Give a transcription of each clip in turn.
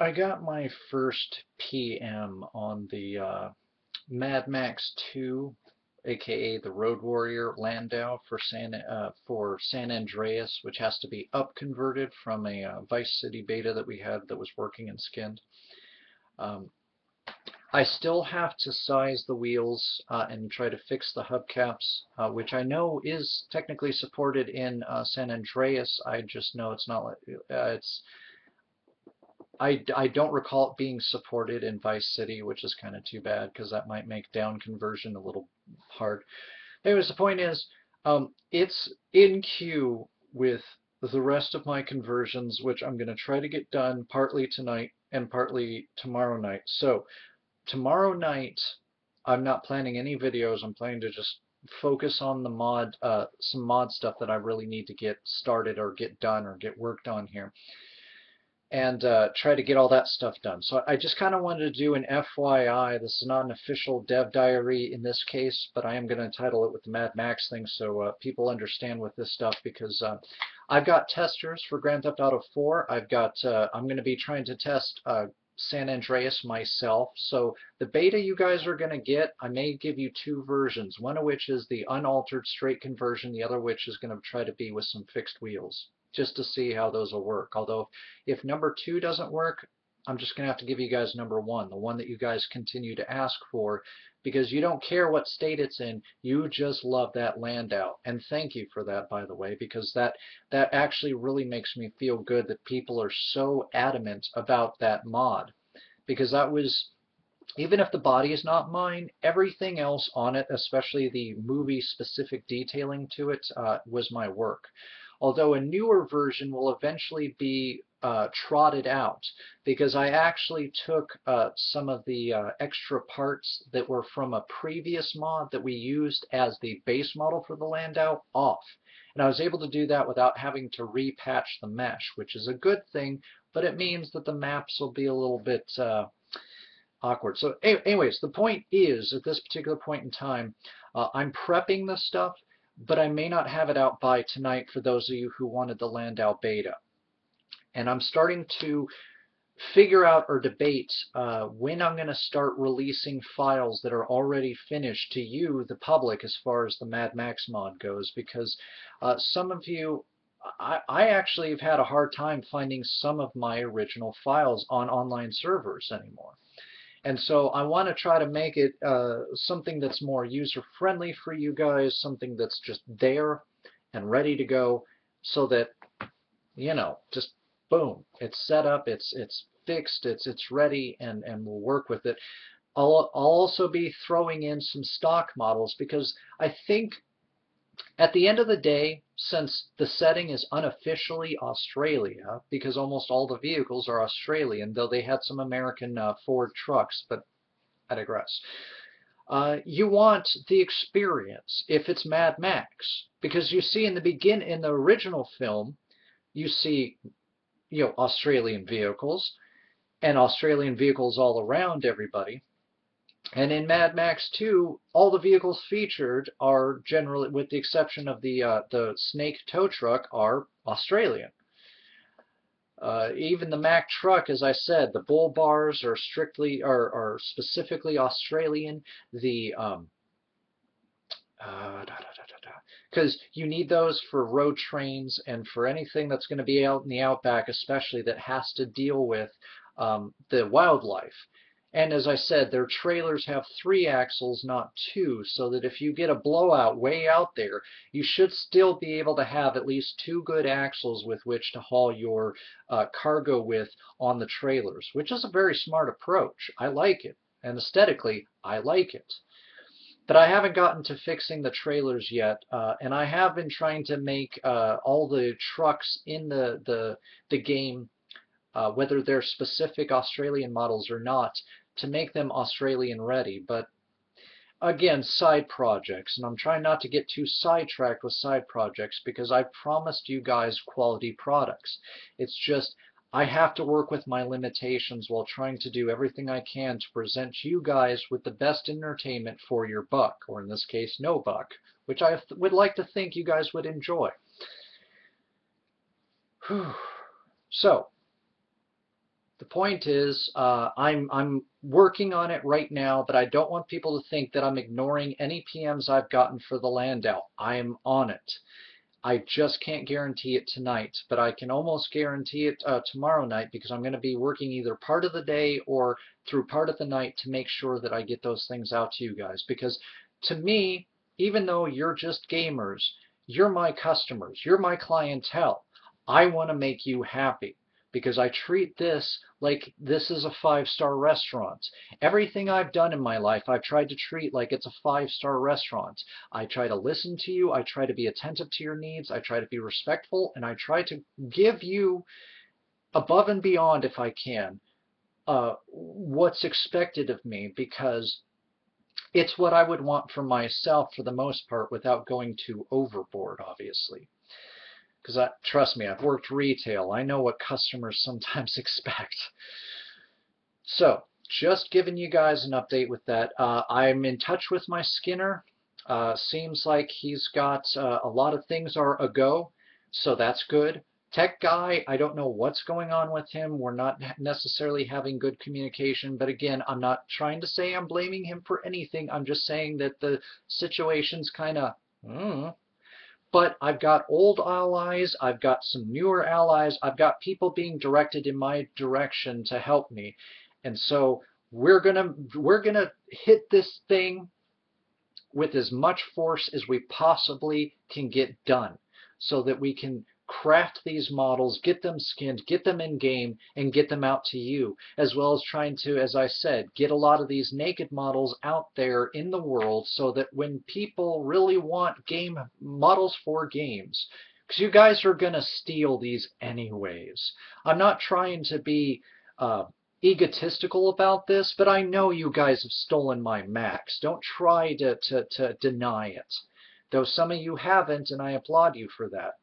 I got my first PM on the Mad Max 2, aka the Road Warrior Landau for San Andreas, which has to be up converted from a Vice City beta that we had that was working in skinned. Um, I still have to size the wheels and try to fix the hubcaps, which I know is technically supported in San Andreas. I just know it's not. I don't recall it being supported in Vice City, which is kind of too bad because that might make down conversion a little hard. Anyways, the point is, it's in queue with the rest of my conversions, which I'm going to try to get done partly tonight and partly tomorrow night. So tomorrow night, I'm not planning any videos. I'm planning to just focus on the some mod stuff that I really need to get started or get done or get worked on here, and try to get all that stuff done. So I just kind of wanted to do an FYI. This is not an official dev diary in this case, but I am going to title it with the Mad Max thing so people understand with this stuff, because I've got testers for Grand Theft Auto 4. I'm going to be trying to test San Andreas myself. So the beta you guys are going to get, I may give you two versions, one of which is the unaltered straight conversion, the other which is going to try to be with some fixed wheels, just to see how those will work. Although if number 2 doesn't work, I'm just going to have to give you guys number 1, the one that you guys continue to ask for, because you don't care what state it's in, you just love that Landau. And thank you for that, by the way, because that actually really makes me feel good that people are so adamant about that mod. Because that was, even if the body is not mine, everything else on it, especially the movie-specific detailing to it, was my work. Although a newer version will eventually be trotted out, because I actually took some of the extra parts that were from a previous mod that we used as the base model for the Landau off. And I was able to do that without having to repatch the mesh, which is a good thing, but it means that the maps will be a little bit awkward. So anyways, the point is, at this particular point in time, I'm prepping the stuff, but I may not have it out by tonight for those of you who wanted the Landau beta. And I'm starting to figure out or debate when I'm going to start releasing files that are already finished to you, the public, as far as the Mad Max mod goes, because some of you, I actually have had a hard time finding some of my original files on online servers anymore. And so I want to try to make it something that's more user-friendly for you guys, something that's just there and ready to go, so that, you know, just boom, it's set up, it's fixed, it's ready, and we'll work with it. I'll also be throwing in some stock models, because I think at the end of the day, since the setting is unofficially Australia, because almost all the vehicles are Australian, though they had some American Ford trucks, but I digress. You want the experience if it's Mad Max, because you see in the original film, you see, you know, Australian vehicles and Australian vehicles all around everybody. And in Mad Max 2, all the vehicles featured are generally, with the exception of the Snake tow truck, are Australian. Even the Mack truck, as I said, the bull bars are specifically Australian. The because you need those for road trains and for anything that's going to be out in the outback, especially that has to deal with the wildlife. And as I said, their trailers have 3 axles, not 2, so that if you get a blowout way out there, you should still be able to have at least 2 good axles with which to haul your cargo with on the trailers, which is a very smart approach. I like it, and aesthetically, I like it. But I haven't gotten to fixing the trailers yet, and I have been trying to make all the trucks in the game, whether they're specific Australian models or not, to make them Australian ready. But again, side projects, and I'm trying not to get too sidetracked with side projects, because I promised you guys quality products. It's just I have to work with my limitations while trying to do everything I can to present you guys with the best entertainment for your buck, or in this case, no buck, which I would like to think you guys would enjoy. Whew. So, The point is, I'm working on it right now, but I don't want people to think that I'm ignoring any PMs I've gotten for the landau. I am on it. I just can't guarantee it tonight, but I can almost guarantee it tomorrow night because I'm going to be working either part of the day or through part of the night to make sure that I get those things out to you guys. Because to me, even though you're just gamers, you're my customers, you're my clientele. I want to make you happy because I treat this like this is a five-star restaurant. Everything I've done in my life, I've tried to treat like it's a five-star restaurant. I try to listen to you. I try to be attentive to your needs. I try to be respectful, and I try to give you above and beyond, if I can, what's expected of me because it's what I would want for myself for the most part without going too overboard, obviously. Because trust me, I've worked retail. I know what customers sometimes expect. So, just giving you guys an update with that. I'm in touch with my Skinner. Seems like he's got a lot of things are a go, so that's good. Tech guy, I don't know what's going on with him. We're not necessarily having good communication, but again, I'm not trying to say I'm blaming him for anything. I'm just saying that the situation's kind of, but I've got old allies, I've got some newer allies, I've got people being directed in my direction to help me. And so we're gonna hit this thing with as much force as we possibly can get done so that we can craft these models, get them skinned, get them in game, and get them out to you, as well as trying to, as I said, get a lot of these naked models out there in the world so that when people really want game models for games, because you guys are going to steal these anyways. I'm not trying to be egotistical about this, but I know you guys have stolen my Macs. Don't try to deny it. Though some of you haven't, and I applaud you for that.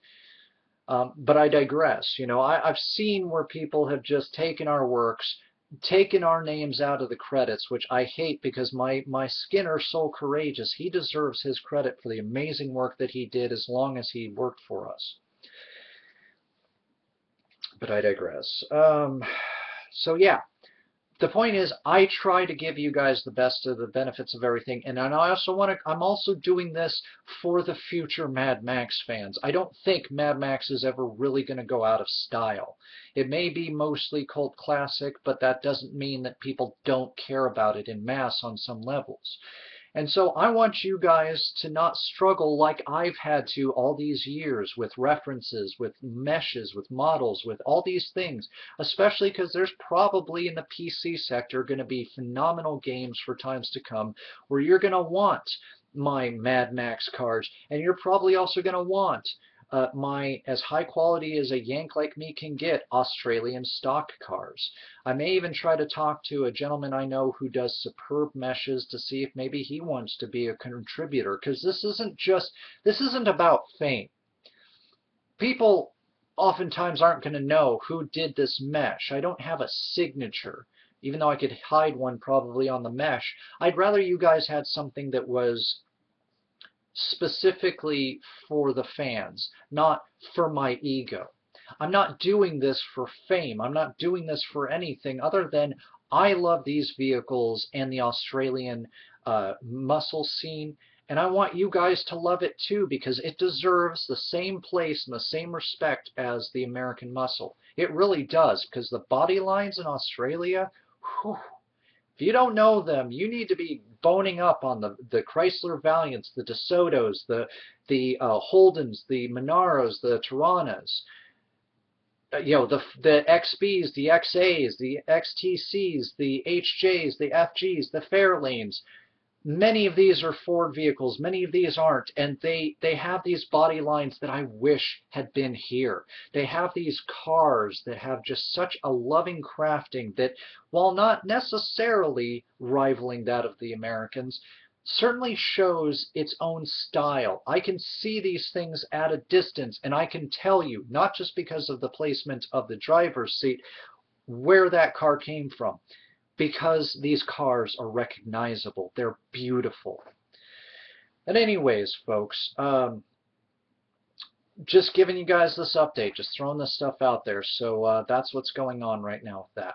But I digress. You know, I've seen where people have just taken our works, taken our names out of the credits, which I hate because my Skinner's so courageous. He deserves his credit for the amazing work that he did as long as he worked for us. But I digress. So yeah, the point is, I try to give you guys the best of the benefits of everything, and I also want to. I'm also doing this for the future Mad Max fans. I don't think Mad Max is ever really going to go out of style. It may be mostly cult classic, but that doesn't mean that people don't care about it in mass on some levels. And so I want you guys to not struggle like I've had to all these years with references, with meshes, with models, with all these things, especially because there's probably in the PC sector going to be phenomenal games for times to come where you're going to want my Mad Max cards, and you're probably also going to want my, as high quality as a Yank like me can get, Australian stock cars. I may even try to talk to a gentleman I know who does superb meshes to see if maybe he wants to be a contributor, because this isn't about fame. People oftentimes aren't going to know who did this mesh. I don't have a signature. Even though I could hide one probably on the mesh, I'd rather you guys had something that was specifically for the fans, not for my ego. I'm not doing this for fame. I'm not doing this for anything other than I love these vehicles and the Australian muscle scene, and I want you guys to love it too because it deserves the same place and the same respect as the American muscle. It really does, because the body lines in Australia, whew, if you don't know them, you need to be boning up on the Chrysler Valiants, the DeSotos, the Holdens, the Monaros, the Tiranas, you know, the XBs, the XAs, the XTCs, the HJs, the FGs, the Fairlanes. Many of these are Ford vehicles, many of these aren't, and they have these body lines that I wish had been here. They have these cars that have just such a loving crafting that, while not necessarily rivaling that of the Americans, certainly shows its own style. I can see these things at a distance, and I can tell you, not just because of the placement of the driver's seat, where that car came from, because these cars are recognizable. They're beautiful. And anyways, folks, just giving you guys this update, just throwing this stuff out there. So that's what's going on right now with that.